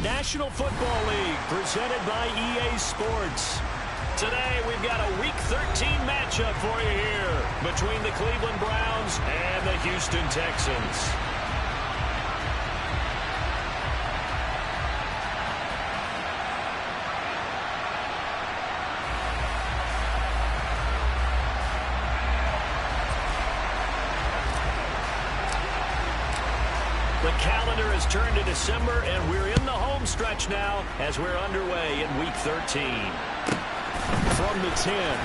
National Football League, presented by EA Sports. Today, we've got a Week 13 matchup for you here between the Cleveland Browns and the Houston Texans. The calendar has turned to December, and we're in the home stretch now as we're underway in Week 13. From the 10.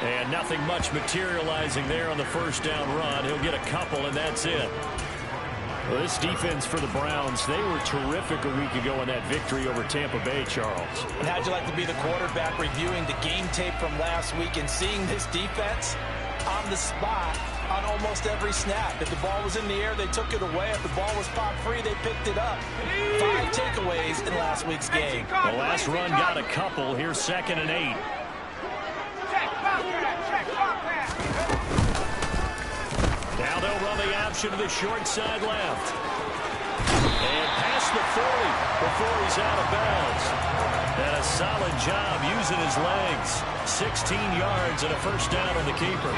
And nothing much materializing there on the first down run. He'll get a couple, and that's it. Well, this defense for the Browns, they were terrific a week ago in that victory over Tampa Bay, Charles. And how'd you like to be the quarterback reviewing the game tape from last week and seeing this defense on the spot on almost every snap? If the ball was in the air, they took it away. If the ball was pop free, they picked it up. 5 takeaways in last week's game. The last run got a couple. Here's 2nd and 8. Now they'll run the option to the short side left. And past the 40 before he's out of bounds. And a solid job using his legs. 16 yards and a first down on the keeper.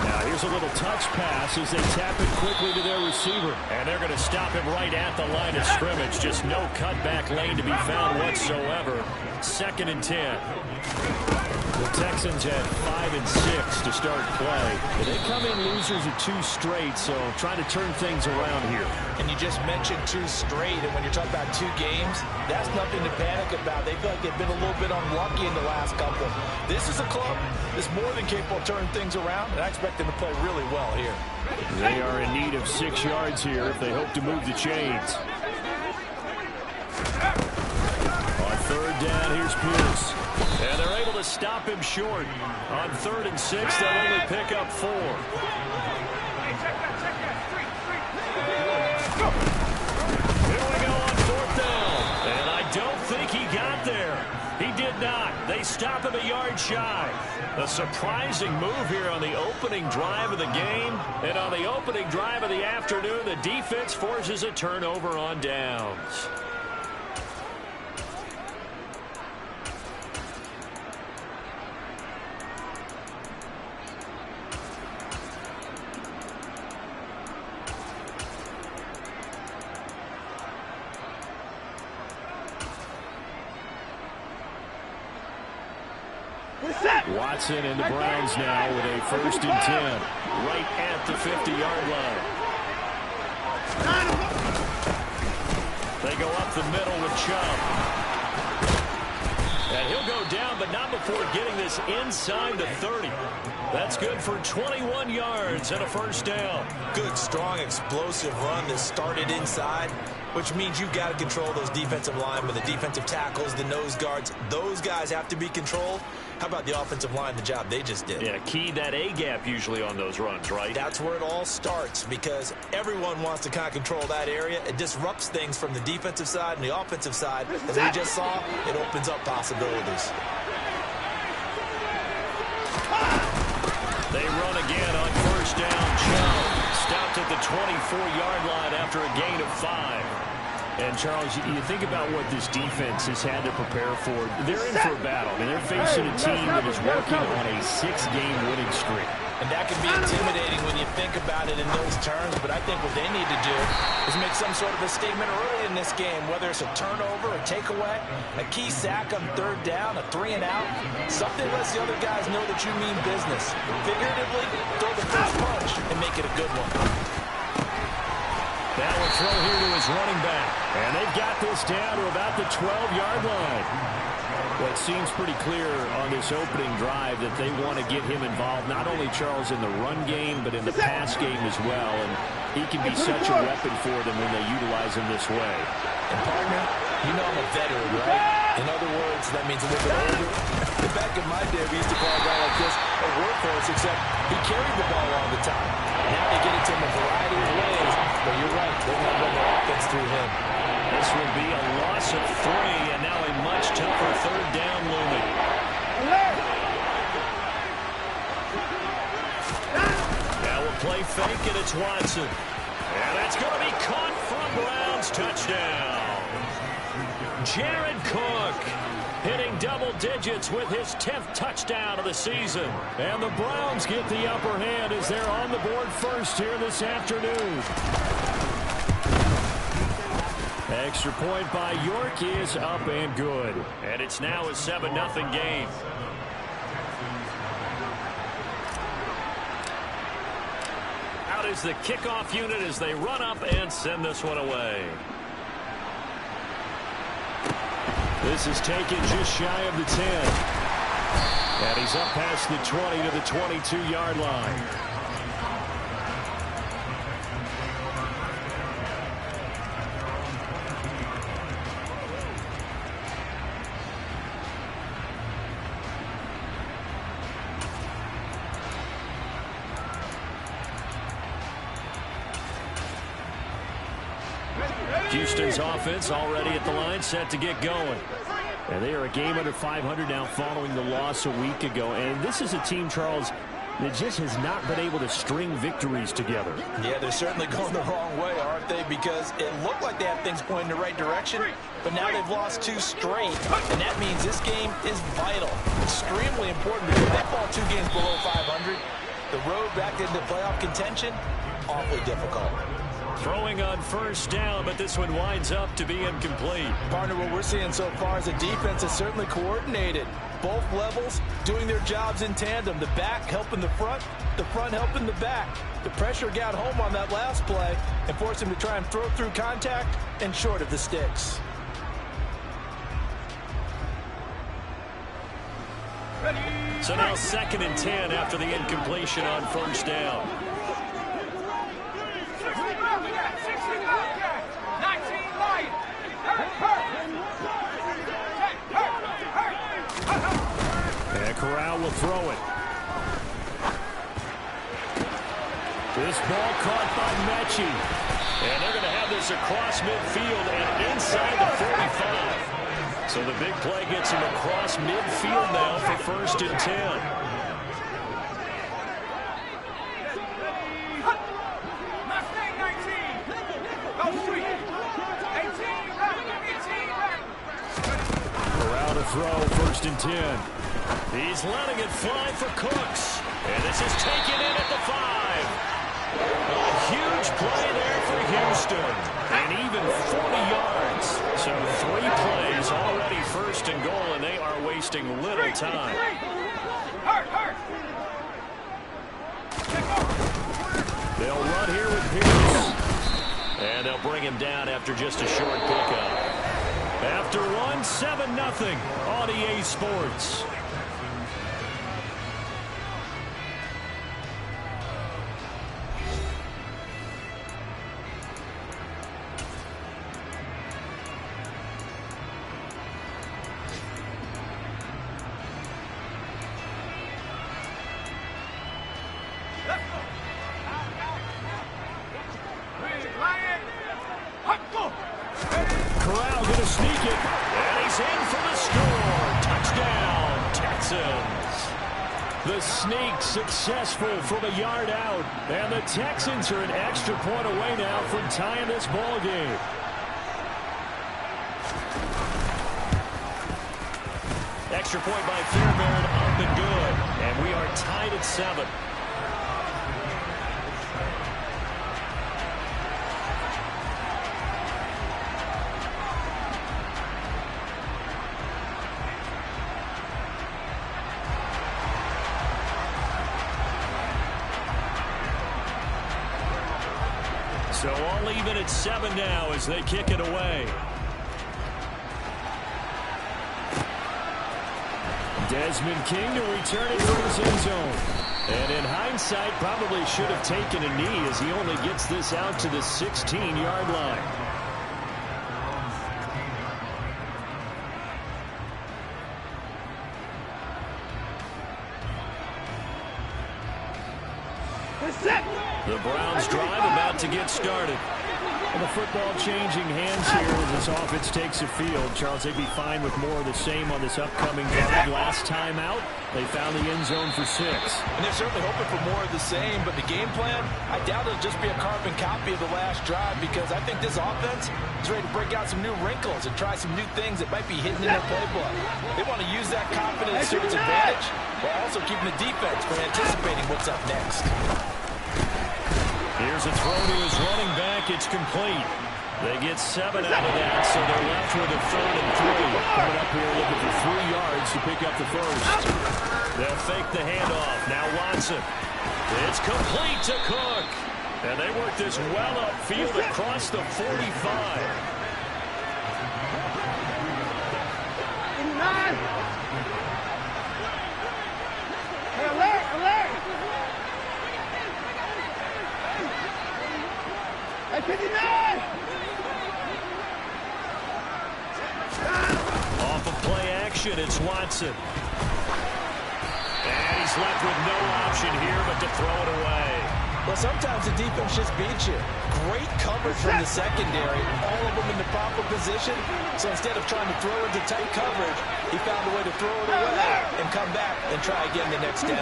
Now here's a little touch pass as they tap it quickly to their receiver. And they're going to stop him right at the line of scrimmage. Just no cutback lane to be found whatsoever. 2nd and 10. The Texans had 5 and 6 to start play. They come in losers of 2 straight, so trying to turn things around here. And you just mentioned 2 straight, and when you're talking about 2 games, that's nothing to panic about. They feel like they've been a little bit unlucky in the last couple. This is a club that's more than capable of turning things around, and I expect them to play really well here. They are in need of 6 yards here if they hope to move the chains. On 3rd down, here's Pierce. And they're able to stop him short. On 3rd and 6, they'll only pick up 4. Here we go on 4th down. And I don't think he got there. He did not. They stop him a yard shy. A surprising move here on the opening drive of the game. And on the opening drive of the afternoon, the defense forces a turnover on downs. Watson and the Browns now with a 1st and 10 right at the 50-yard line. They go up the middle with Chubb. And he'll go down, but not before getting this inside the 30. That's good for 21 yards and a first down. Good, strong, explosive run that started inside, which means you've got to control those defensive linemen, the defensive tackles, the nose guards. Those guys have to be controlled. How about the offensive line, the job they just did? Yeah, key that A-gap usually on those runs, right? That's where it all starts because everyone wants to kind of control that area. It disrupts things from the defensive side and the offensive side. As we just saw, it opens up possibilities. They run again on 1st down. Chubb stopped at the 24-yard line after a gain of 5. And, Charles, you think about what this defense has had to prepare for. They're in for a battle. I mean, they're facing a team that is working on a 6-game winning streak. And that can be intimidating when you think about it in those terms. But I think what they need to do is make some sort of a statement early in this game, whether it's a turnover, a takeaway, a key sack on 3rd down, a 3-and-out. Something lets the other guys know that you mean business. Figuratively, throw the first punch and make it a good one. Now a throw here to his running back. And they've got this down to about the 12-yard line. Well, it seems pretty clear on this opening drive that they want to get him involved, not only, Charles, in the run game, but in the pass game as well. And he can be such a weapon for them when they utilize him this way. And, partner, you know I'm a veteran, right? In other words, that means a little bit older. Back in my day, we used to call a guy like this a workhorse, except he carried the ball all the time. Now they get it to him a variety of ways. But you're right, they're going to run their offense through him. This will be a loss of 3, and now a much tougher third down looming. Now we'll play fake, and it's Watson. And that's going to be caught from Browns. Touchdown. Jared Cook hitting double digits with his 10th touchdown of the season. And the Browns get the upper hand as they're on the board first here this afternoon. Extra point by York is up and good. And it's now a 7-0 game. Out is the kickoff unit as they run up and send this one away. This is taken just shy of the 10. And he's up past the 20 to the 22-yard line. Houston's offense already at the line, set to get going. And they are a game under 500 now following the loss a week ago. And this is a team, Charles, that just has not been able to string victories together. Yeah, they're certainly going the wrong way, aren't they? Because it looked like they had things pointing in the right direction, but now they've lost 2 straight. And that means this game is vital, extremely important, because they fall 2 games below 500. The road back into playoff contention, awfully difficult. Throwing on first down, but this one winds up to be incomplete. Partner, what we're seeing so far is a defense that's certainly coordinated. Both levels doing their jobs in tandem. The back helping the front helping the back. The pressure got home on that last play and forced him to try and throw through contact and short of the sticks. So now 2nd and 10 after the incompletion on first down. And Corral will throw it. This ball caught by Mechie. And they're going to have this across midfield and inside the 45. So the big play gets him across midfield now for 1st and 10. Throw, 1st and 10. He's letting it fly for Cooks. And this is taken in at the 5. A huge play there for Houston. And even 40 yards. So 3 plays already 1st and goal, and they are wasting little time. They'll run here with Pierce. And they'll bring him down after just a short pickup. After 7-0 on EA Sports. Corral going to sneak it, and he's in for the score. Touchdown, Texans. The sneak successful from a yard out, and the Texans are an extra point away now from tying this ball game. Extra point by Fairbairn, up and good, and we are tied at 7. So all even at 7 now as they kick it away. Desmond King to return it for his end zone. And in hindsight, probably should have taken a knee as he only gets this out to the 16-yard line. The Browns drive about to get started. And the football changing hands here as this offense takes the field. Charles, they'd be fine with more of the same on this upcoming drive. Last time out, they found the end zone for 6. And they're certainly hoping for more of the same, but the game plan, I doubt it'll just be a carbon copy of the last drive because I think this offense is ready to break out some new wrinkles and try some new things that might be hidden in their playbook. They want to use that confidence to its advantage while also keeping the defense from anticipating what's up next. Here's a throw to his running back. It's complete. They get 7 out of that, so they're left with a 3rd and 3. Coming up here looking for 3 yards to pick up the first. They'll fake the handoff. Now Watson. It's complete to Cook. And they work this well upfield across the 45. Off of play action, it's Watson. And he's left with no option here but to throw it away. Well, sometimes the defense just beats you. Great coverage from the secondary, all of them in the proper position. So instead of trying to throw into tight coverage, he found a way to throw it away and come back and try again the next down.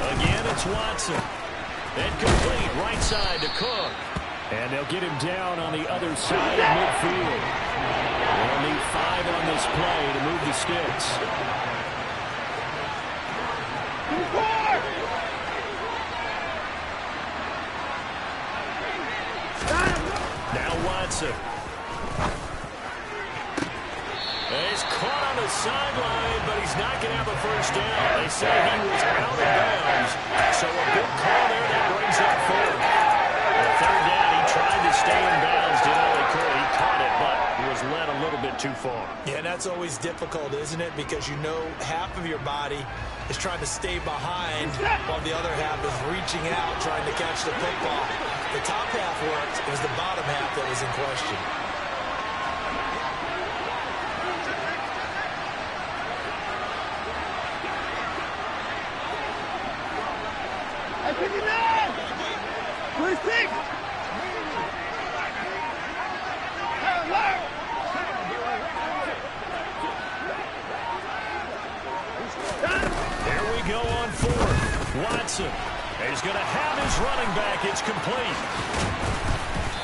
Again, it's Watson. And complete, right side to Cook. And they'll get him down on the other side of midfield. They'll need 5 on this play to move the sticks. Now Watson. He's caught on the sideline, but he's not going to have a first down. They say he was out of bounds. So a good call there that brings up 4th. The 3rd down, he tried to stay in bounds. Did all he could. He caught it, but he was led a little bit too far. Yeah, that's always difficult, isn't it? Because you know half of your body is trying to stay behind while the other half is reaching out, trying to catch the football. The top half worked. It was the bottom half that was in question. Here we go on 4th. Watson. He's going to have his running back. It's complete.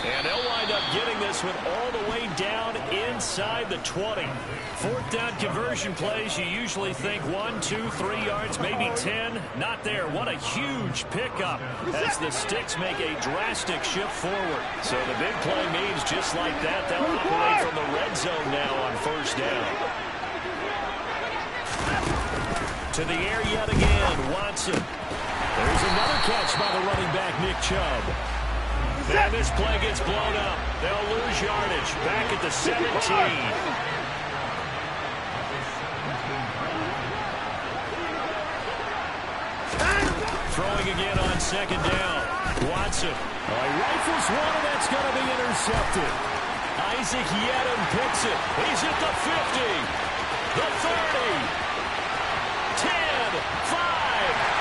And they'll wind up getting this one all the way down inside the 20. 4th down conversion plays, you usually think 1, 2, 3 yards, maybe 10. Not there. What a huge pickup as the sticks make a drastic shift forward. So the big play means just like that, they'll operate from the red zone now on 1st down. To the air yet again, Watson. There's another catch by the running back, Nick Chubb. And this play gets blown up. They'll lose yardage back at the 17. Throwing again on 2nd down. Watson. He rifles one, and that's going to be intercepted. Isaac Yedem picks it. He's at the 50. The 30. 10, 5,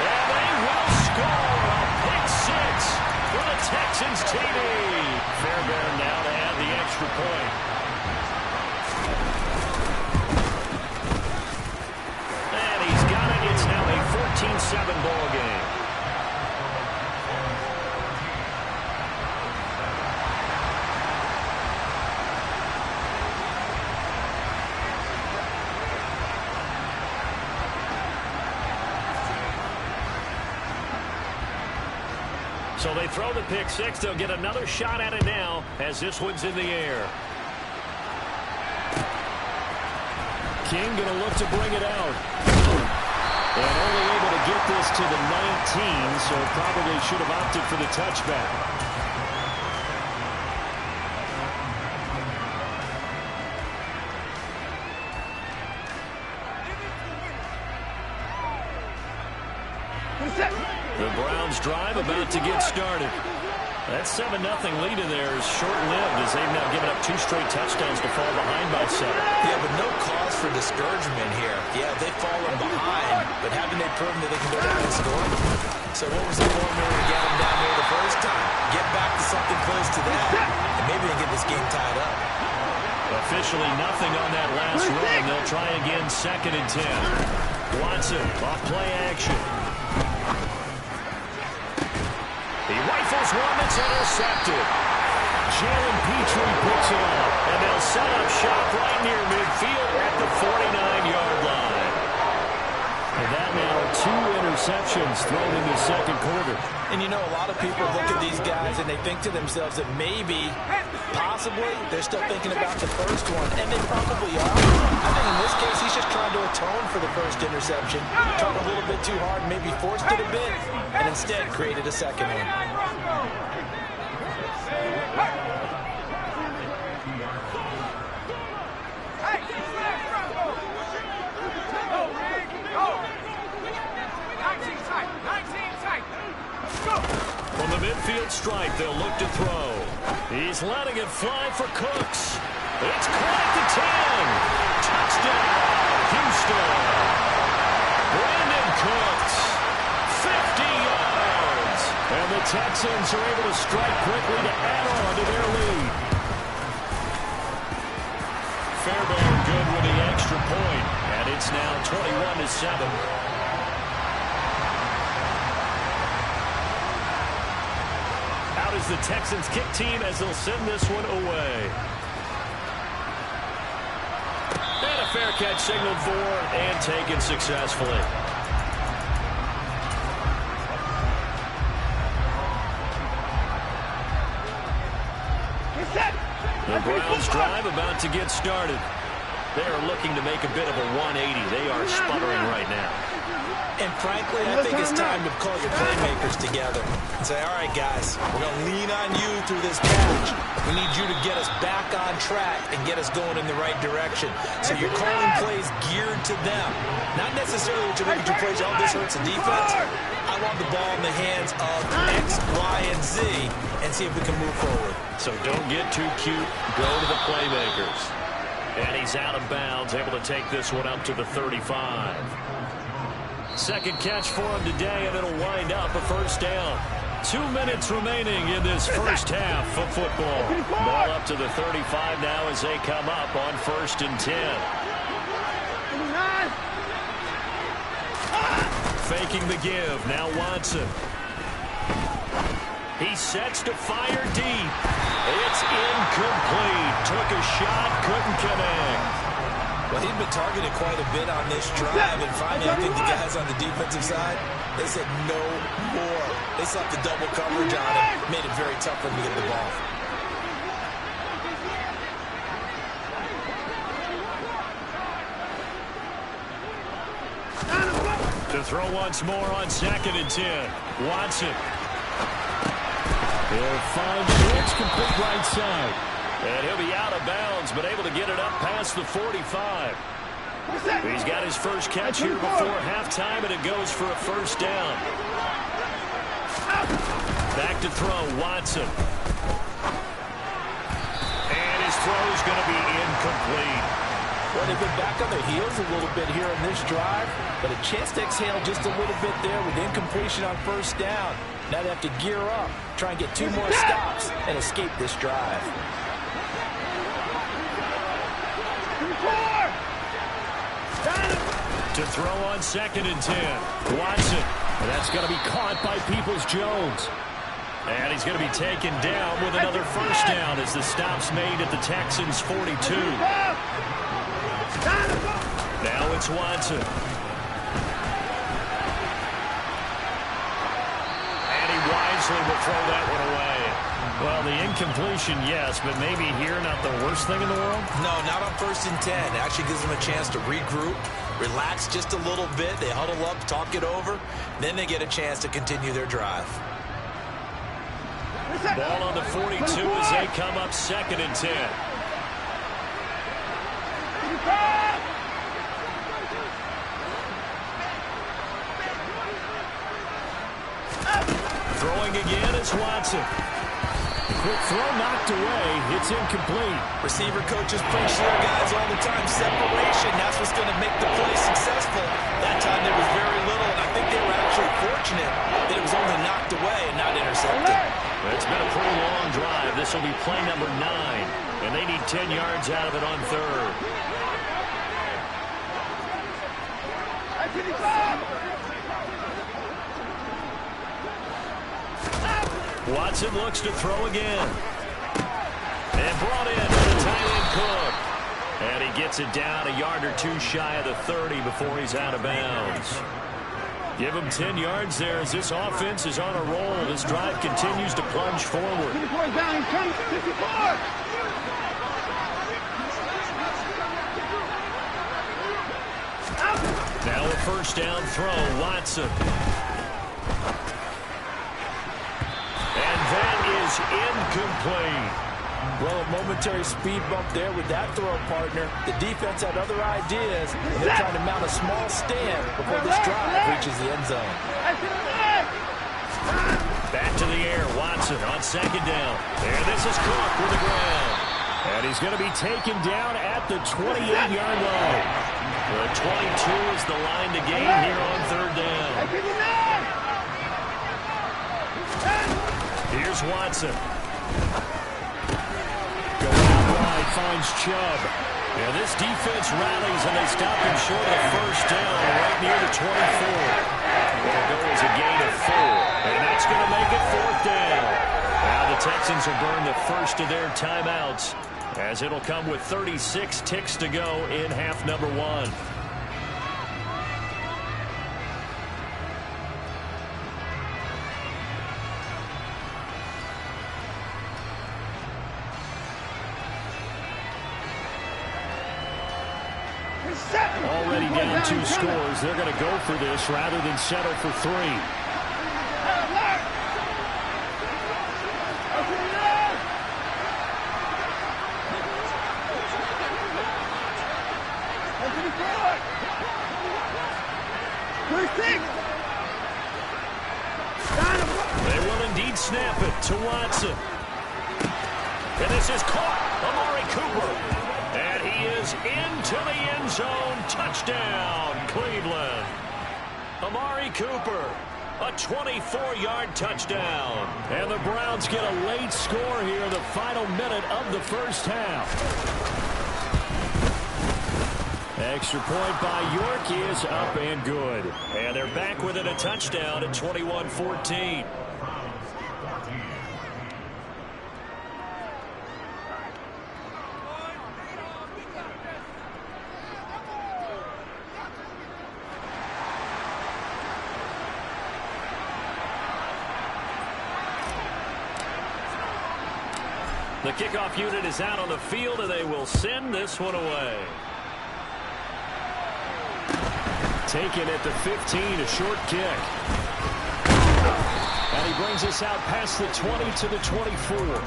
and they will score a pick 6 for the Texans TD. Fairbairn now to add the extra point. And he's got it. It's now a 14-7 ball game. So they throw the pick 6. They'll get another shot at it now as this one's in the air. King going to look to bring it out. And only able to get this to the 19, so probably should have opted for the touchback. The Browns drive about to get started. That 7-0 lead in there is short-lived as they've now given up 2 straight touchdowns to fall behind by 7. Yeah, but no cause for discouragement here. Yeah, they've fallen behind, but haven't they proven that they can go down and score? So what was the formula to get them down there the first time? Get back to something close to that, and maybe they can get this game tied up. Officially nothing on that last run. They'll try again, 2nd and 10. Watson off play action. He rifles one that's intercepted. Jalen Petrie picks it up, and they'll set up shop right near midfield at the 49-yard line. And that now 2 interceptions thrown in the second quarter. And you know, a lot of people look at these guys and they think to themselves that maybe, possibly, they're still thinking about the first one, and they probably are. I think in this case, he's just trying to atone for the first interception, tried a little bit too hard, maybe forced it a bit, and instead created a second one. From the midfield stripe, they'll look to throw. He's letting it fly for Cooks. It's caught at the 10. Touchdown, Houston. Brandon Cooks, 50 yards. And the Texans are able to strike quickly to add on to their lead. Fairbairn good with the extra point, and it's now 21-7. Is the Texans kick team as they'll send this one away. And a fair catch signaled for and taken successfully. The Browns drive about to get started. They are looking to make a bit of a 180. They are sputtering right now. And frankly, I think it's time to call your playmakers together and say, all right, guys, we're going to lean on you through this patch. We need you to get us back on track and get us going in the right direction. So you're calling plays geared to them. Not necessarily what you're looking to plays, oh, this hurts the defense. I want the ball in the hands of X, Y, and Z and see if we can move forward. So don't get too cute. Go to the playmakers. And he's out of bounds, able to take this one up to the 35. Second catch for him today, and it'll wind up a first down. 2 minutes remaining in this first half of football. Ball up to the 35 now as they come up on 1st and 10. Faking the give. Now Watson. He sets to fire deep. It's incomplete. Took a shot, couldn't connect. Well, he'd been targeted quite a bit on this drive, and finally I think the guys on the defensive side, they said no more. They slapped the double coverage on him, made it very tough for him to get the ball. To throw once more on 2nd and 10. Watson. He'll find it's complete right side. And he'll be out of bounds, but able to get it up past the 45. He's got his first catch here before halftime, and it goes for a first down. Back to throw, Watson. And his throw's going to be incomplete. Well, they've been back on their heels a little bit here in this drive, but a chance to exhale just a little bit there with incompletion on first down. Now they have to gear up, try and get 2 more stops, and escape this drive. To throw on 2nd and 10. Watson. And that's going to be caught by Peoples-Jones. And he's going to be taken down with another first down as the stop's made at the Texans' 42. Now it's Watson. And he wisely will throw that one away. Well, the incompletion, yes, but maybe here not the worst thing in the world? No, not on 1st and 10. It actually gives them a chance to regroup, relax just a little bit. They huddle up, talk it over. Then they get a chance to continue their drive. Ball on the 42 as they come up 2nd and 10. Throwing again is Watson. Quick throw knocked away. It's incomplete. Receiver coaches preach to their guys all the time. Separation, that's what's going to make the play successful. That time there was very little, and I think they were actually fortunate that it was only knocked away and not intercepted. It's been a pretty long drive. This will be play number 9, and they need 10 yards out of it on 3rd. Watson looks to throw again. And brought in to the tight end Cook. And he gets it down a yard or 2 shy of the 30 before he's out of bounds. Give him 10 yards there as this offense is on a roll. This drive continues to plunge forward. Now a first down throw, Watson. And that is incomplete. Well, a momentary speed bump there with that throw, partner. The defense had other ideas, and they're trying to mount a small stand before this drive reaches the end zone. Back to the air, Watson on 2nd down. And this is Cook with the ground. And he's going to be taken down at the 28-yard line. The 22 is the line to gain here on 3rd down. Here's Watson. Going out wide, finds Chubb. And this defense rallies, and they stop him short of the first down right near the 24. It'll go as a gain of 4. And that's going to make it 4th down. Now the Texans will burn the first of their timeouts, as it'll come with 36 ticks to go in half number 1. Already down 2 scores. They're going to go for this rather than settle for 3. They will indeed snap it to Watson. And this is caught. Amari Cooper. And he is into the end zone. Touchdown, Cleveland. Amari Cooper, a 24-yard touchdown. And the Browns get a late score here in the final minute of the first half. Extra point by York is up and good. And they're back within a touchdown at 21-14. The kickoff unit is out on the field, and they will send this one away. Taken at the 15, a short kick. And he brings us out past the 20 to the 24.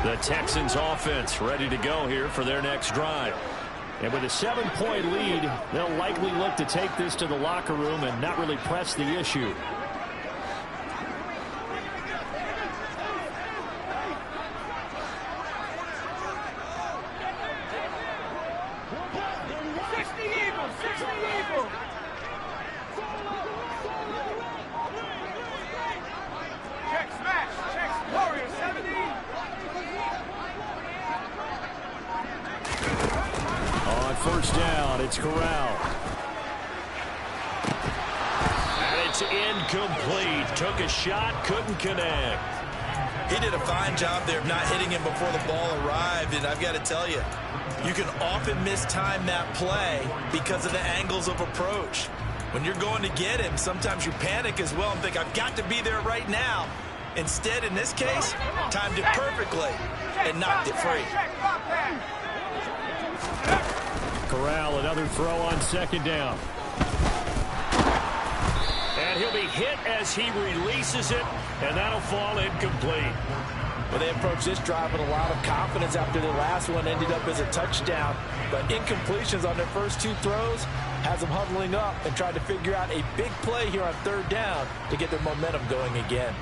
The Texans offense ready to go here for their next drive. And with a 7-point lead, they'll likely look to take this to the locker room and not really press the issue. First down, it's Corral. And it's incomplete. Took a shot, couldn't connect. He did a fine job there of not hitting him before the ball arrived, and I've got to tell you, you can often mistime that play because of the angles of approach. When you're going to get him, sometimes you panic as well and think, I've got to be there right now. Instead, in this case, timed it perfectly and knocked it free. Corral, another throw on second down. And he'll be hit as he releases it, and that'll fall incomplete. Well, they approached this drive with a lot of confidence after their last one ended up as a touchdown. But incompletions on their first two throws has them huddling up and trying to figure out a big play here on third down to get their momentum going again.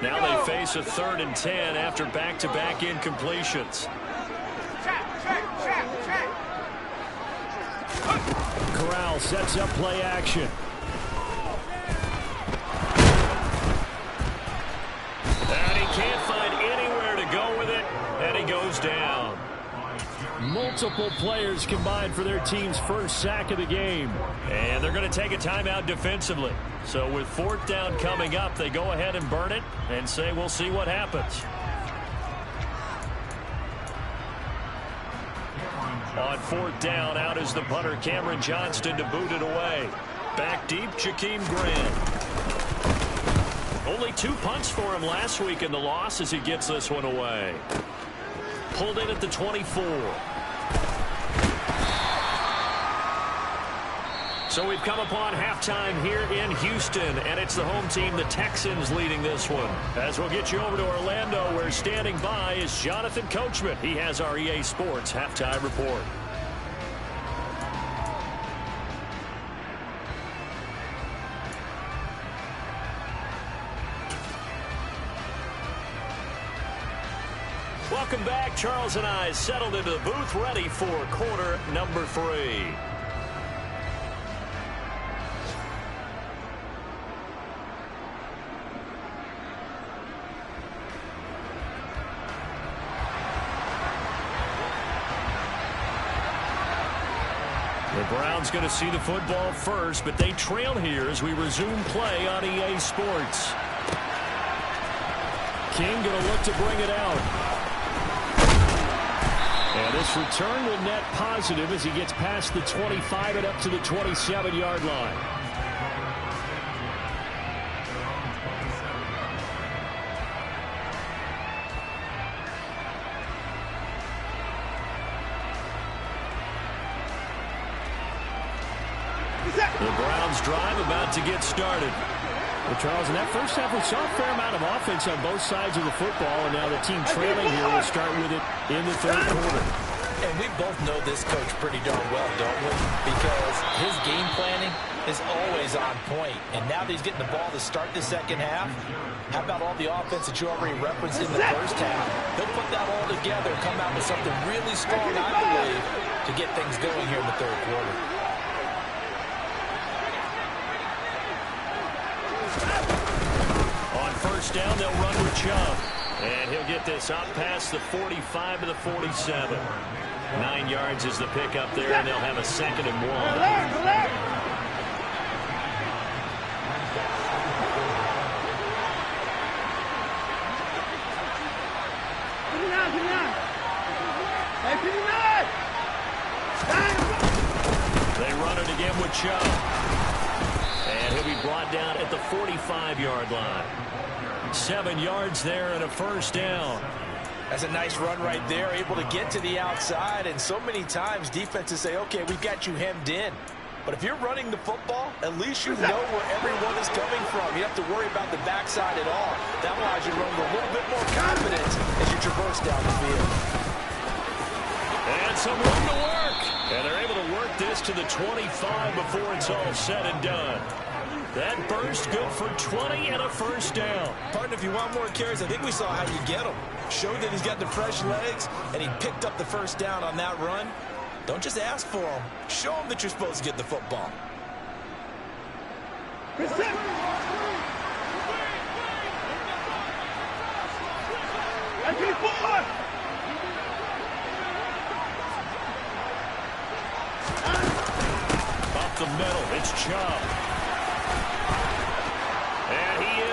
Now they face a 3rd and 10 after back-to-back incompletions. Corral sets up play action. And he can't find anywhere to go with it, and he goes down. Multiple players combined for their team's first sack of the game. And they're going to take a timeout defensively. So with 4th down coming up, they go ahead and burn it and say we'll see what happens. On 4th down, out is the punter, Cameron Johnston, to boot it away. Back deep, Jakeem Grant. Only 2 punts for him last week in the loss as he gets this one away. Pulled in at the 24. So we've come upon halftime here in Houston, and it's the home team, the Texans, leading this one. As we'll get you over to Orlando, where standing by is Jonathan Coachman. He has our EA Sports halftime report. Welcome back. Charles and I settled into the booth, ready for quarter number 3. The Browns going to see the football first, but they trail here as we resume play on EA Sports. King going to look to bring it out. And this return will net positive as he gets past the 25 and up to the 27-yard line. The Browns drive about to get started. Well, Charles, in that first half, we saw a fair amount of offense on both sides of the football, and now the team trailing here will start with it in the third quarter. And we both know this coach pretty darn well, don't we? Because his game planning is always on point. And now that he's getting the ball to start the second half, how about all the offense that you already referenced in the first half? He'll put that all together and come out with something really strong, I believe, to get things going here in the third quarter. On first down, they'll run with Chubb. And he'll get this up past the 45 to the 47. 9 yards is the pickup there, and they'll have a 2nd and 1. They run it again with Chubb. And he'll be brought down at the 45-yard line. 7 yards there and a first down. That's a nice run right there, able to get to the outside. And so many times defenses say, okay, we've got you hemmed in. But if you're running the football, at least you know where everyone is coming from. You don't have to worry about the backside at all. That allows you to run with a little bit more confidence as you traverse down the field. And some room to work. And they're able to work this to the 25 before it's all said and done. That burst good for 20 and a first down. Partner, if you want more carries, I think we saw how you get them. Showed that he's got the fresh legs, and he picked up the first down on that run. Don't just ask for them. Show them that you're supposed to get the football. Up the middle, it's Chubb.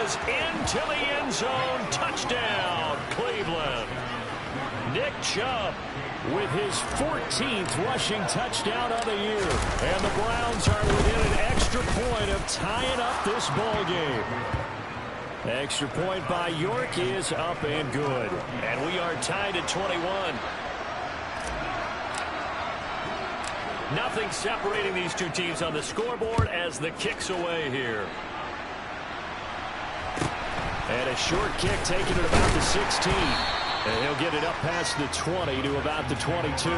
goes into the end zone. Touchdown, Cleveland. Nick Chubb with his 14th rushing touchdown of the year. And the Browns are within an extra point of tying up this ball game. Extra point by York is up and good. And we are tied at 21. Nothing separating these two teams on the scoreboard as the kick's away here. And a short kick taken at about the 16. And he'll get it up past the 20 to about the 22.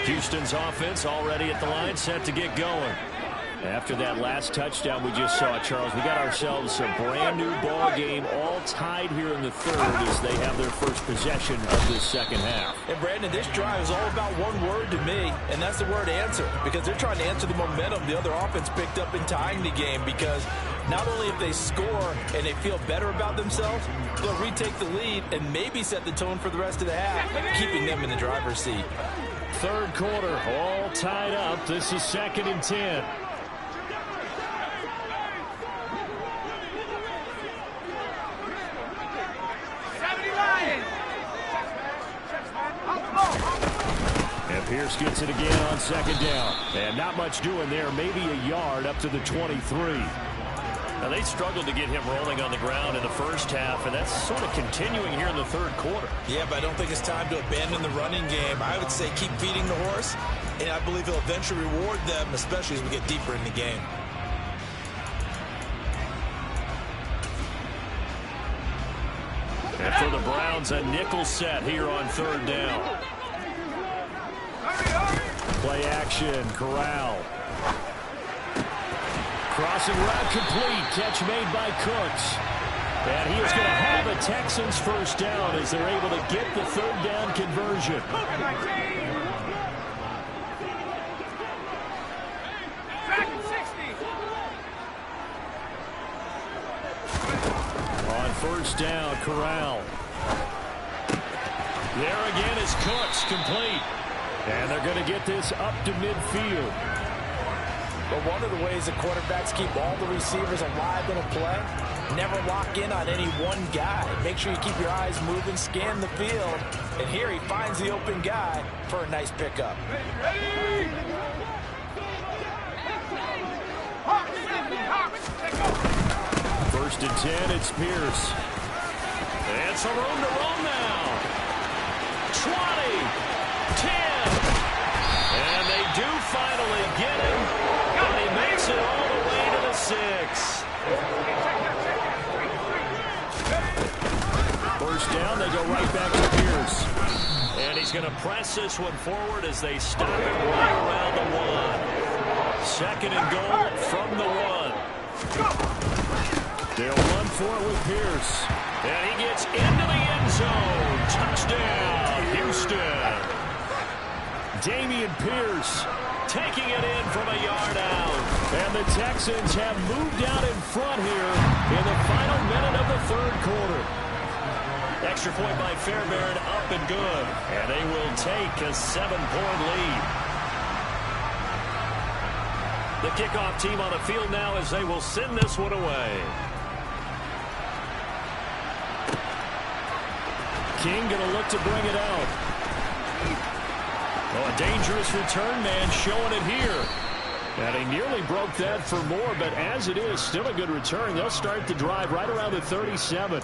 Houston's offense already at the line, set to get going. After that last touchdown we just saw, Charles, we got ourselves a brand new ball game, all tied here in the third as they have their first possession of this second half. And Brandon, this drive is all about one word to me, and that's the word answer, because they're trying to answer the momentum the other offense picked up in tying the game, because not only if they score and they feel better about themselves, they'll retake the lead and maybe set the tone for the rest of the half, keeping them in the driver's seat. Third quarter, all tied up. This is 2nd and 10. And Pierce gets it again on 2nd down. And not much doing there. Maybe a yard up to the 23. Now, they struggled to get him rolling on the ground in the first half, and that's sort of continuing here in the third quarter. Yeah, but I don't think it's time to abandon the running game. I would say keep feeding the horse, and I believe he'll eventually reward them, especially as we get deeper in the game. And for the Browns, a nickel set here on 3rd down. Play action, Corral. Crossing route complete. Catch made by Cooks. And he is going to have a Texans first down as they're able to get the 3rd down conversion. On 1st down, Corral. There again is Cooks, complete. And they're going to get this up to midfield. But one of the ways that quarterbacks keep all the receivers alive in a play, never lock in on any one guy. Make sure you keep your eyes moving, scan the field. And here he finds the open guy for a nice pickup. Ready? 1st and 10, it's Pierce. And some room to roam now. 20, 10. And they do finally get him. And he makes it all the way to the 6. 1st down, they go right back to Pierce. And he's going to press this one forward as they stop him right around the 1. 2nd and goal from the 1. They'll run for it with Pierce. And he gets into the end zone. Touchdown, Houston. Damian Pierce taking it in from a yard out. And the Texans have moved out in front here in the final minute of the 3rd quarter. Extra point by Fairbairn, up and good. And they will take a 7-point lead. The kickoff team on the field now as they will send this one away. King going to look to bring it out. Oh, a dangerous return man showing it here. And he nearly broke that for more, but as it is, still a good return. They'll start the drive right around the 37.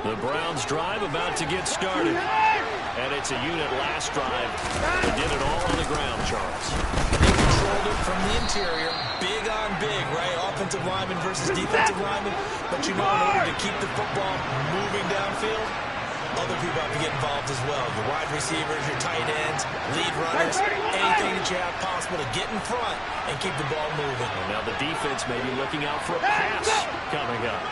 The Browns drive about to get started. And it's a unit last drive. They did it all on the ground, Charles. They controlled it from the interior. Big on big, right? Offensive lineman versus defensive lineman. But you know, in order to keep the football moving downfield, other people have to get involved as well. Your wide receivers, your tight ends, lead runners, anything that you have possible to get in front and keep the ball moving. And now the defense may be looking out for a pass coming up.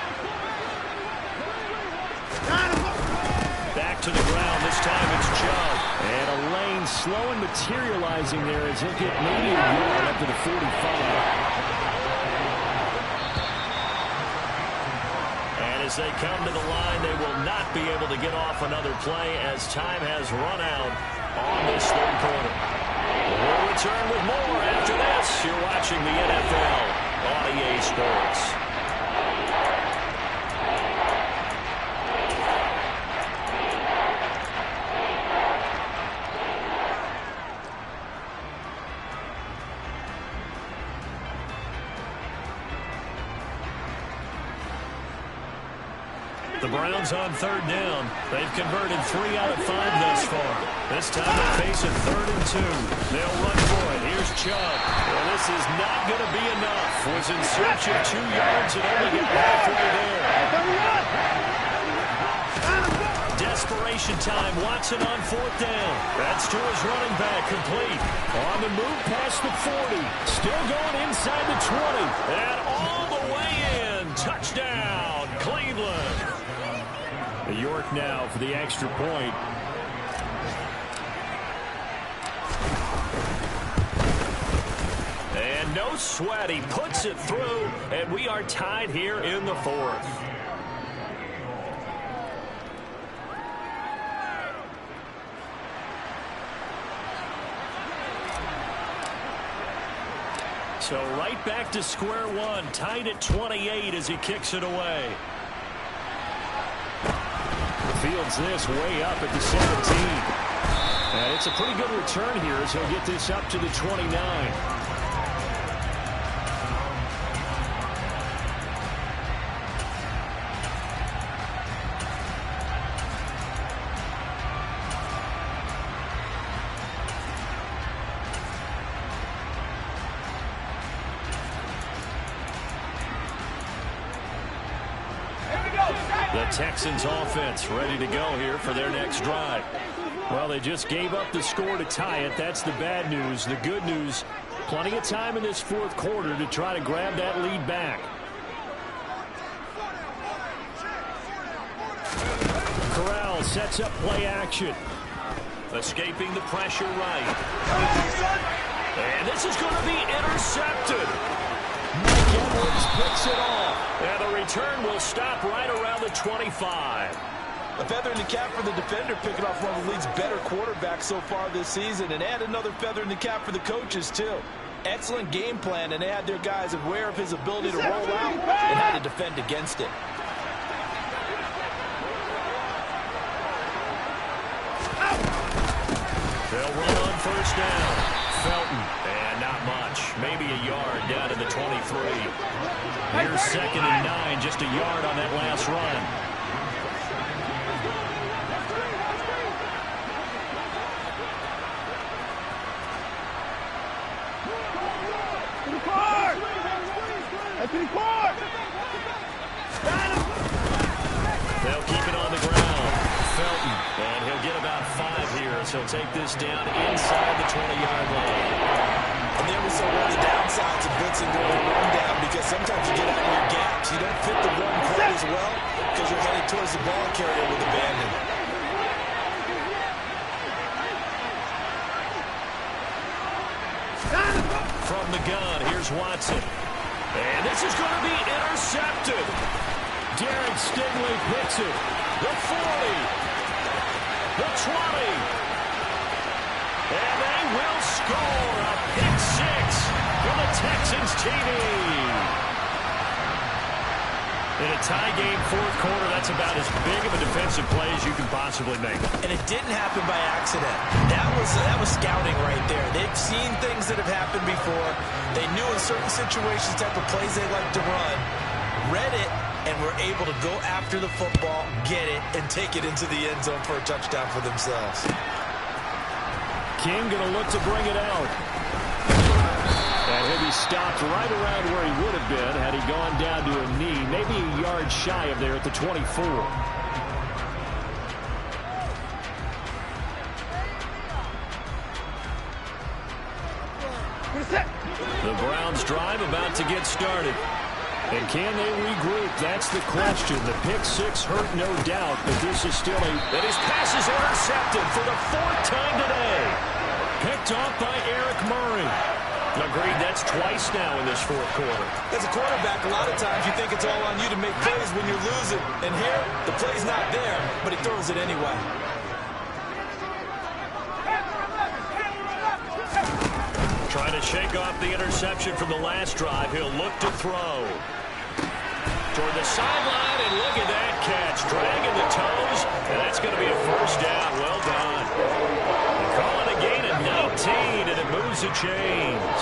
Back to the ground. This time it's Chubb. And a lane slow and materializing there as he'll get maybe a yard up to the 45. And as they come to the line, they will not be able to get off another play as time has run out on this third quarter. We'll return with more after this. You're watching the NFL on EA Sports. The Browns on third down. They've converted 3 out of 5 thus far. This time they face a 3rd and 2. They'll run for it. Here's Chubb. Well, this is not going to be enough. Was in search of 2 yards and only got halfway there. Desperation time. Watson on 4th down. That's to his running back. Complete. On the move past the 40. Still going inside the 20. And all the way in. Touchdown, Cleveland. York now for the extra point. And no sweat. He puts it through, and we are tied here in the 4th. So right back to square one, tied at 28 as he kicks it away. Fields this way up at the 17. And it's a pretty good return here as he'll get this up to the 29. The Texans offense ready to go here for their next drive. Well, they just gave up the score to tie it. That's the bad news. The good news, plenty of time in this 4th quarter to try to grab that lead back. Corral sets up play action. Escaping the pressure right. And this is going to be intercepted. Mike Edwards picks it off. And the return will stop right around the 25. A feather in the cap for the defender, picking off one of the league's better quarterbacks so far this season. And add another feather in the cap for the coaches, too. Excellent game plan, and they had their guys aware of his ability to roll out and how to defend against it. They'll run on 1st down. Felton, and not much. Maybe a yard down to the 23. Here's 2nd and 9, just a yard on that last run. They'll keep it on the ground. Felton, and he'll get about 5 here as he'll take this down inside the 20-yard line. And there was some of the downsides of blitzing during the run down, because sometimes you get out of your gaps. You don't fit the run quite as well because you're headed towards the ball carrier with abandon. From the gun, here's Watson. And this is going to be intercepted. Derek Stingley picks it. The 40. The 20. And they will score a pick 6 for the Texans TV. In a tie game 4th quarter, that's about as big of a defensive play as you can possibly make. And it didn't happen by accident. That was scouting right there. They've seen things that have happened before. They knew in certain situations type of plays they like to run, read it, and were able to go after the football, get it, and take it into the end zone for a touchdown for themselves. King going to look to bring it out. And he'll be stopped right around where he would have been had he gone down to a knee, maybe a yard shy of there at the 24. The Browns drive about to get started. And can they regroup? That's the question. The pick six hurt, no doubt, but this is still And his pass is intercepted for the fourth time today. Picked off by Eric Murray. Agreed, that's twice now in this fourth quarter. As a quarterback, a lot of times you think it's all on you to make plays when you're losing. And here, the play's not there, but he throws it anyway. Trying to shake off the interception from the last drive. He'll look to throw. Toward the sideline, and look at that catch. Dragging the toes, and that's going to be a first down. Well done. They call it a gain of 19, and it moves the chains.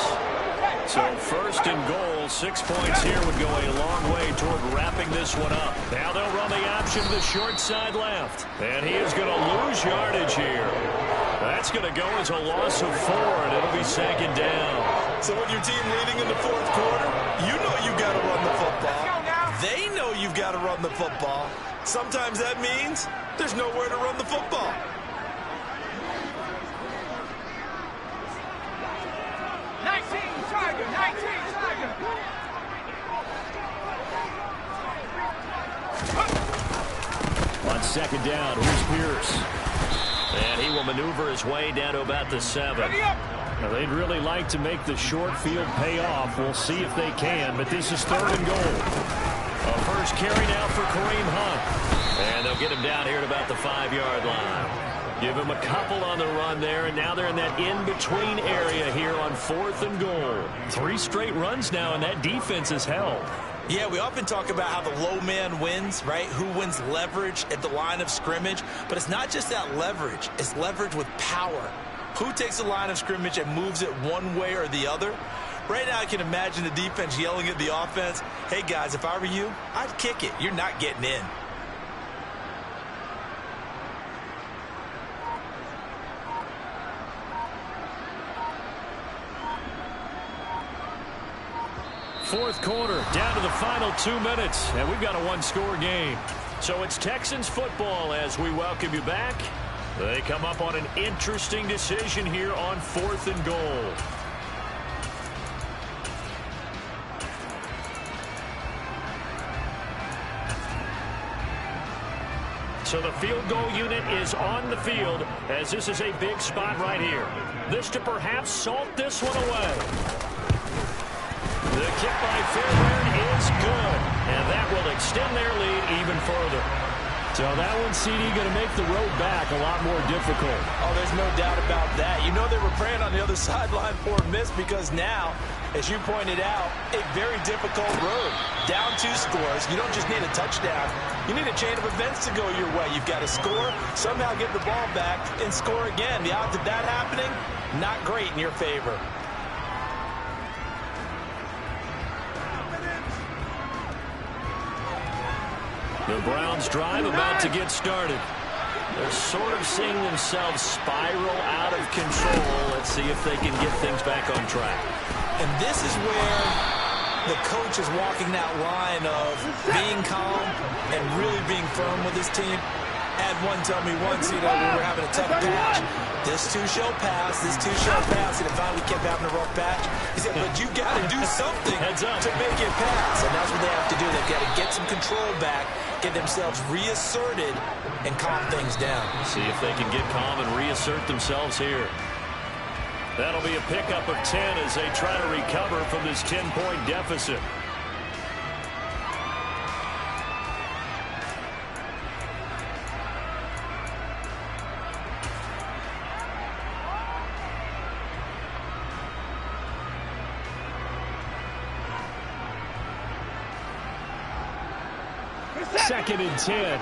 So first and goal, 6 points here would go a long way toward wrapping this one up. Now they'll run the option to the short side left. And he is going to lose yardage here. That's going to go as a loss of 4, and it'll be second down. So when your team leading in the fourth quarter, you know you got to run the football. They know you've got to run the football. Sometimes that means there's nowhere to run the football. On second down, here's Pierce. And he will maneuver his way down to about the 7. Now, they'd really like to make the short field pay off. We'll see if they can, but this is third and goal. A first carry now for Kareem Hunt. And they'll get him down here at about the 5-yard line. Give him a couple on the run there, and now they're in that in-between area here on fourth and goal. 3 straight runs now, and that defense is held. Yeah, we often talk about how the low man wins, right? Who wins leverage at the line of scrimmage. But it's not just that leverage. It's leverage with power. Who takes the line of scrimmage and moves it one way or the other? Right now, I can imagine the defense yelling at the offense, hey, guys, if I were you, I'd kick it. You're not getting in. Fourth quarter, down to the final 2 minutes, and we've got a one-score game. So it's Texans football as we welcome you back. They come up on an interesting decision here on fourth and goal. So the field goal unit is on the field as this is a big spot right here. This to perhaps salt this one away. The kick by Fairbairn is good, and that will extend their lead even further. So that one, CD, going to make the road back a lot more difficult. Oh, there's no doubt about that. You know they were praying on the other sideline for a miss because now, as you pointed out, a very difficult road. Down 2 scores. You don't just need a touchdown. You need a chain of events to go your way. You've got to score, somehow get the ball back, and score again. The odds of that happening, not great in your favor. The Browns drive about to get started. They're sort of seeing themselves spiral out of control. Let's see if they can get things back on track. And this is where the coach is walking that line of being calm and really being firm with his team. Had one tell me once, we were having a tough patch. This too shall pass, this too shall pass. And it finally kept having a rough patch. He said, but you got to do something to make it pass. And that's what they have to do. They've got to get some control back, get themselves reasserted, and calm things down. See if they can get calm and reassert themselves here. That'll be a pickup of 10 as they try to recover from this 10-point deficit. Second and 10.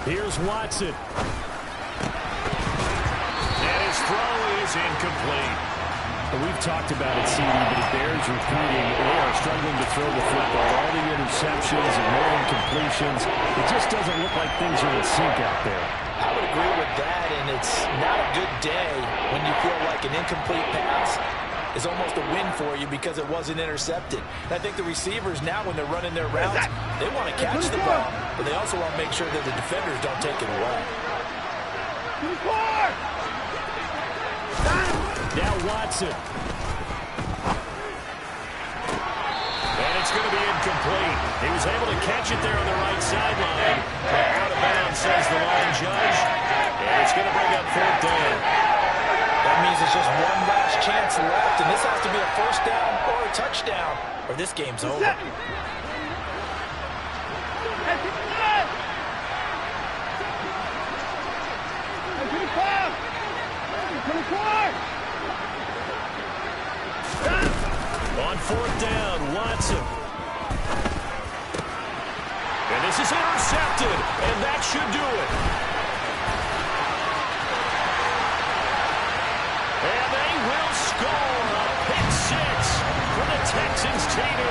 Here's Watson. And his throw is incomplete. We've talked about it, CD, but it bears repeating. They are struggling to throw the football. All the interceptions and more incompletions. It just doesn't look like things are in sync out there. I would agree with that, and it's not a good day when you feel like an incomplete pass is almost a win for you because it wasn't intercepted. And I think the receivers now, when they're running their routes, they want to catch the ball, but they also want to make sure that the defenders don't take it away. Now Watson. And it's going to be incomplete. He was able to catch it there on the right sideline. Out of bounds, says the line judge. And it's going to bring up 4th down. That means it's just one last chance left, and this has to be a first down or a touchdown, or this game's over. On 4th down, Watson. And this is intercepted, and that should do it. And they will score a pick 6 for the Texans TD.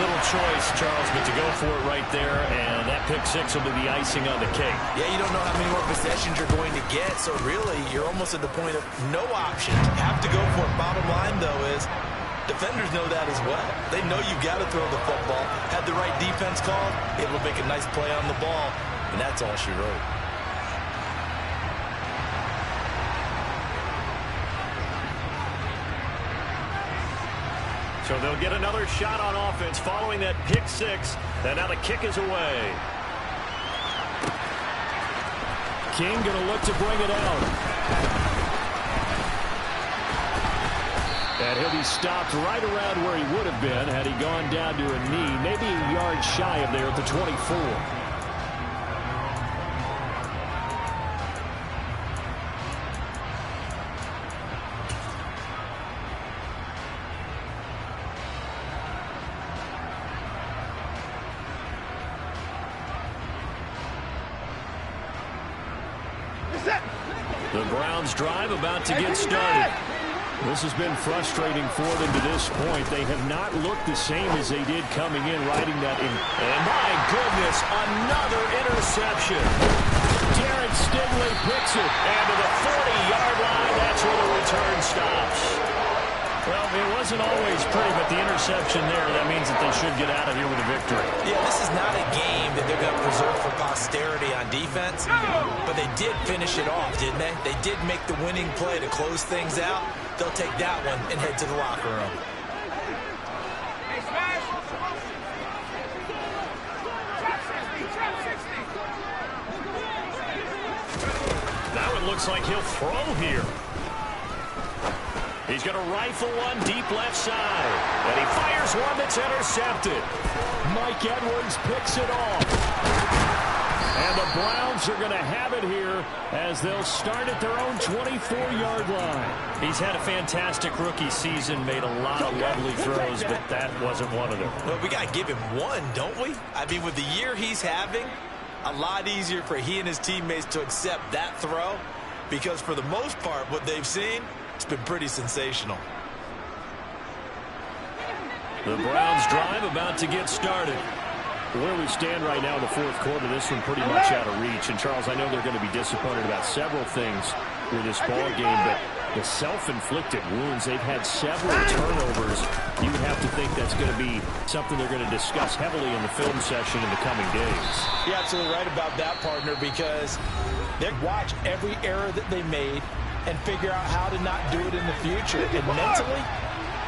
Little choice, Charles, but to go for it right there, and that pick 6 will be the icing on the cake. Yeah, you don't know how many more possessions you're going to get, so really you're almost at the point of no options. Have to go for it. Bottom line, though, is defenders know that as well. They know you've got to throw the football. Had the right defense called, able to make a nice play on the ball, and that's all she wrote. So they'll get another shot on offense following that pick 6. And now the kick is away. King going to look to bring it out. And he'll be stopped right around where he would have been had he gone down to a knee, maybe a yard shy of there at the 24. The Browns drive about to get started. This has been frustrating for them to this point. They have not looked the same as they did coming in, riding that in. And my goodness, another interception. Darren Stingley picks it. And to the 40-yard line, that's where the return stops. Well, it wasn't always pretty, but the interception there, that means that they should get out of here with a victory. Yeah, this is not a game that they're going to preserve for posterity on defense, but they did finish it off, didn't they? They did make the winning play to close things out. They'll take that one and head to the locker room. Now it looks like he'll throw here. He's going to rifle one deep left side. And he fires one that's intercepted. Mike Edwards picks it off. And the Browns are going to have it here as they'll start at their own 24-yard line. He's had a fantastic rookie season, made a lot of lovely throws, but that wasn't one of them. Well, we got to give him one, don't we? I mean, with the year he's having, a lot easier for he and his teammates to accept that throw because for the most part, what they've seen, it's been pretty sensational. The Browns drive about to get started. Where we stand right now in the fourth quarter, this one pretty much out of reach. And, Charles, I know they're going to be disappointed about several things with this ball game, but the self-inflicted wounds, they've had several turnovers. You would have to think that's going to be something they're going to discuss heavily in the film session in the coming days. You're absolutely right about that, partner, because they watch every error that they made and figure out how to not do it in the future. And mentally,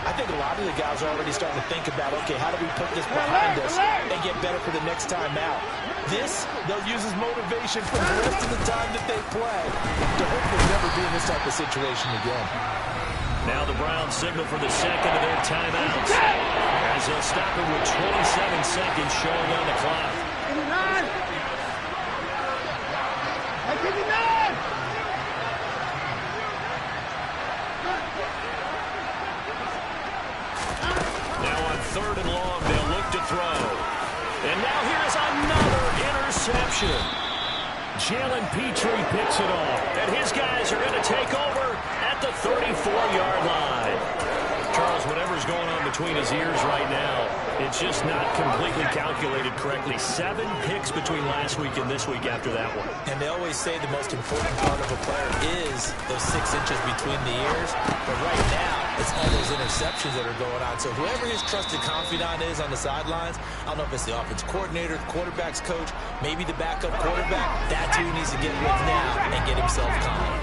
I think a lot of the guys are already starting to think about, okay, how do we put this behind us and get better for the next time out? This, they'll use as motivation for the rest of the time that they play to hopefully never be in this type of situation again. Now the Browns signal for the second of their timeouts as they'll stop it with 27 seconds showing on the clock. Third and long, they'll look to throw. And now here's another interception. Jalen Petrie picks it off. And his guys are going to take over at the 34-yard line. Charles, whatever's going on between his ears right now, it's just not completely calculated correctly. 7 picks between last week and this week after that one. And they always say the most important part of a player is those 6 inches between the ears. But right now, it's all those interceptions that are going on. So whoever his trusted confidant is on the sidelines, I don't know if it's the offensive coordinator, the quarterback's coach, maybe the backup quarterback, that's who he needs to get with now and get himself calm.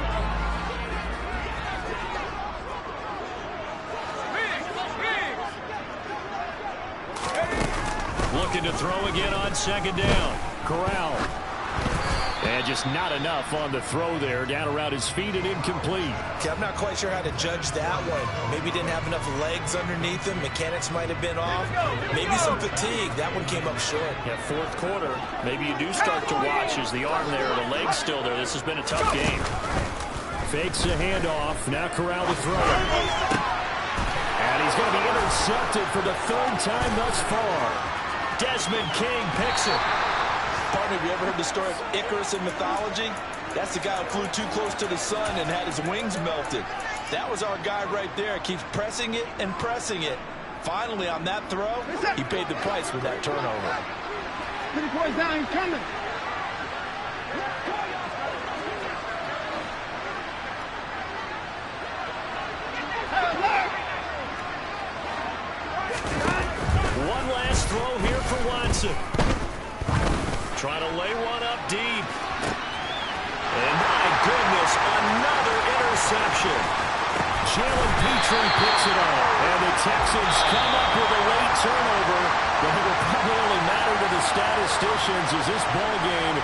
Looking to throw again on second down. Corral. And just not enough on the throw there. Down around his feet and incomplete. Okay, I'm not quite sure how to judge that one. Maybe didn't have enough legs underneath him. Mechanics might have been off. Maybe some fatigue. That one came up short. Yeah, fourth quarter. Maybe you do start to watch as the arm there, the leg's still there. This has been a tough game. Fakes a handoff. Now Corral to throw it. And he's going to be intercepted for the 3rd time thus far. Desmond King picks it. Partner, have you ever heard the story of Icarus in mythology? That's the guy who flew too close to the sun and had his wings melted. That was our guy right there. Keeps pressing it and pressing it. Finally, on that throw, he paid the price with that turnover. 3 points down, he's coming. One last throw here for Watson. Trying to lay one up deep. And my goodness, another interception. Jalen Petrie picks it up. And the Texans come up with a late turnover. But it will probably only matter to the statisticians as this ball game